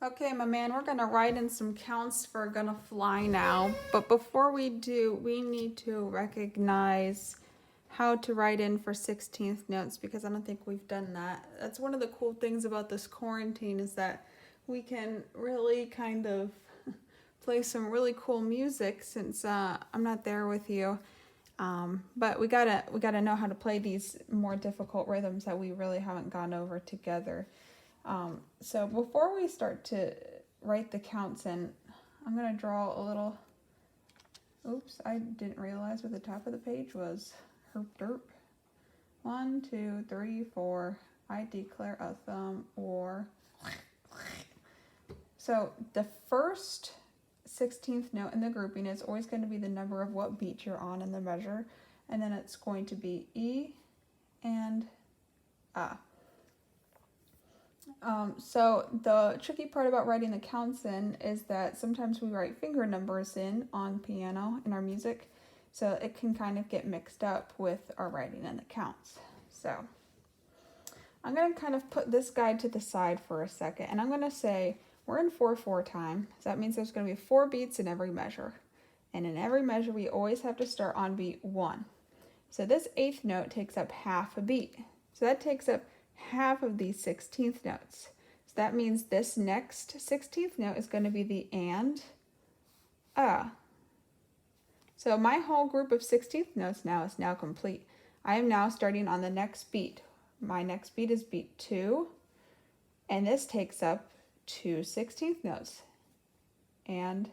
Okay, my man, we're gonna write in some counts for Gonna Fly now. But before we do, we need to recognize how to write in for 16th notes because I don't think we've done that. That's one of the cool things about this quarantine is that we can really kind of play some really cool music since I'm not there with you. But we gotta know how to play these more difficult rhythms that we really haven't gone over together. So before we start to write the counts in, I'm going to draw a little, oops, I didn't realize what the top of the page was. Herp derp. 1, 2, 3, 4, I declare a thumb or. So the first 16th note in the grouping is always going to be the number of what beat you're on in the measure. And then it's going to be E and A. So the tricky part about writing the counts in is that sometimes we write finger numbers in on piano in our music, so it can kind of get mixed up with our writing in the counts. So I'm going to kind of put this guide to the side for a second, and I'm going to say we're in 4/4 time, so that means there's going to be 4 beats in every measure, and in every measure we always have to start on beat 1. So this 8th note takes up half a beat, so that takes up half of these 16th notes. So that means this next 16th note is going to be the and, So my whole group of 16th notes now is now complete. I am now starting on the next beat. My next beat is beat 2, and this takes up 2 16th notes. And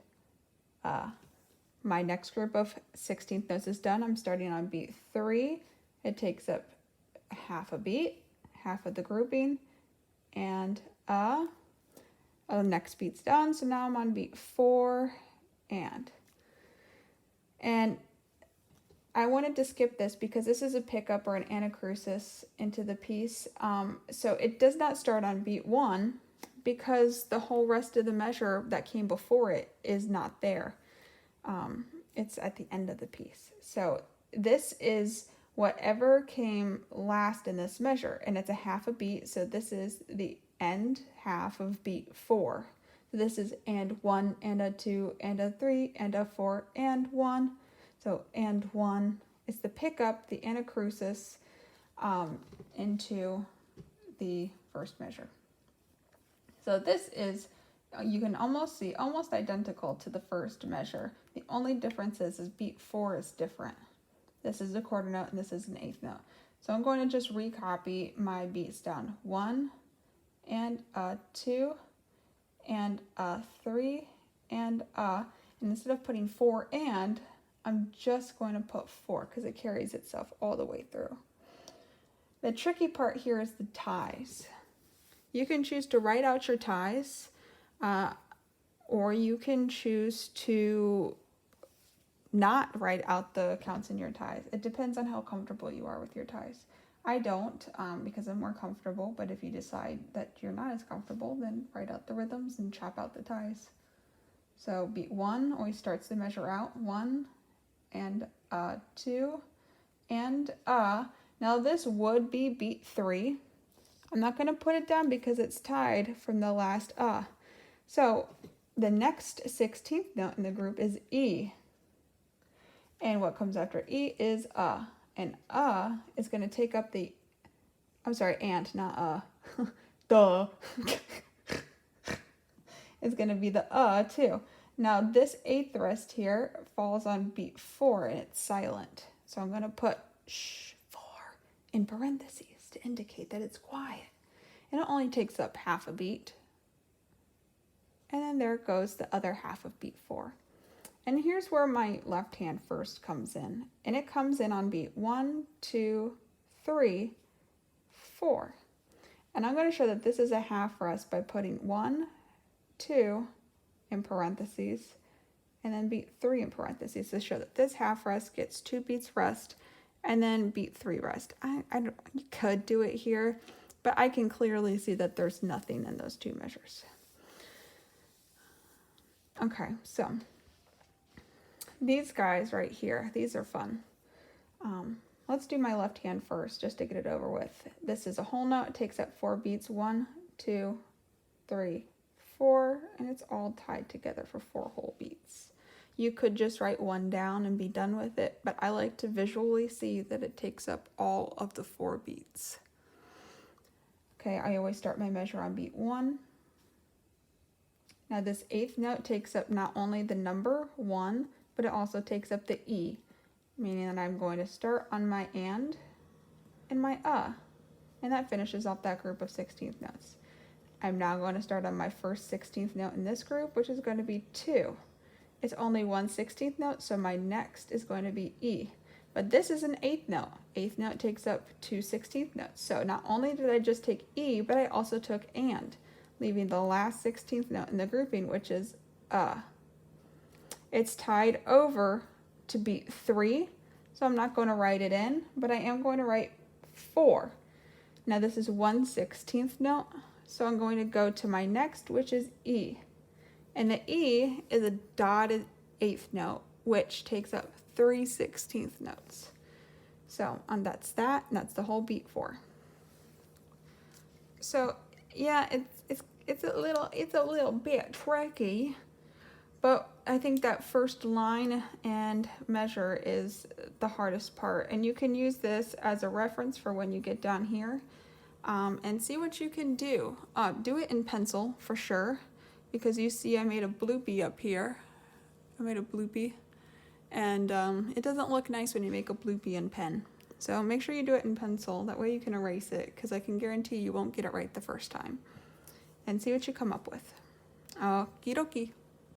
my next group of 16th notes is done. I'm starting on beat 3. It takes up half a beat, half of the grouping, and the next beat's done, so now I'm on beat 4 and I wanted to skip this because this is a pickup or an anacrusis into the piece, so it does not start on beat 1 because the whole rest of the measure that came before it is not there. It's at the end of the piece, so this is whatever came last in this measure, and it's a half a beat, so this is the end half of beat 4. So this is and 1, and a 2, and a 3, and a 4, and 1. So and 1 is the pickup, the anacrusis, into the first measure. So this is, you can almost see, almost identical to the first measure. The only difference is beat 4 is different. This is a quarter note and this is an 8th note. So I'm going to just recopy my beats down. 1 and a 2 and a 3 and instead of putting 4 and, I'm just going to put 4 because it carries itself all the way through. The tricky part here is the ties. You can choose to write out your ties, or you can choose to not write out the counts in your ties. It depends on how comfortable you are with your ties. I don't, because I'm more comfortable, but if you decide that you're not as comfortable, then write out the rhythms and chop out the ties. So beat 1 always starts the measure out. 1 and 2 and Now this would be beat 3. I'm not going to put it down because it's tied from the last So the next 16th note in the group is E. And what comes after E is and is going to take up the, I'm sorry, and not duh. It's going to be the too. Now this 8th rest here falls on beat 4 and it's silent. So I'm going to put 4 in parentheses to indicate that it's quiet. And it only takes up half a beat. And then there goes the other half of beat 4. And here's where my left hand first comes in. And it comes in on beat 1, 2, 3, 4. And I'm going to show that this is a half rest by putting 1, 2 in parentheses, and then beat 3 in parentheses to show that this half rest gets 2 beats rest, and then beat 3 rest. You could do it here, but I can clearly see that there's nothing in those 2 measures. Okay, so these guys right here, these are fun. Let's do my left hand first just to get it over with. This is a whole note. It takes up 4 beats. 1, 2, 3, 4, and it's all tied together for 4 whole beats. You could just write one down and be done with it, but I like to visually see that it takes up all of the 4 beats. Okay, I always start my measure on beat 1. Now this 8th note takes up not only the number 1, but it also takes up the E, meaning that I'm going to start on my and my and that finishes off that group of 16th notes. I'm now going to start on my first 16th note in this group, which is going to be 2. It's only one 16th note, so my next is going to be E. But this is an 8th note. 8th note takes up 2 16th notes. So not only did I just take E, but I also took and, leaving the last 16th note in the grouping, which is It's tied over to beat 3, so I'm not going to write it in, but I am going to write 4. Now this is 1 16th note, so I'm going to go to my next, which is E. And the E is a dotted 8th note, which takes up 3 16th notes. So that's that, and that's the whole beat 4. So yeah, it's a little bit tricky, but I think that first line and measure is the hardest part, and you can use this as a reference for when you get down here, and see what you can do. Do it in pencil for sure, because you see I made a bloopy up here. I made a bloopy, and it doesn't look nice when you make a bloopy in pen. So make sure you do it in pencil, that way you can erase it, because I can guarantee you won't get it right the first time. And see what you come up with. Okie dokie.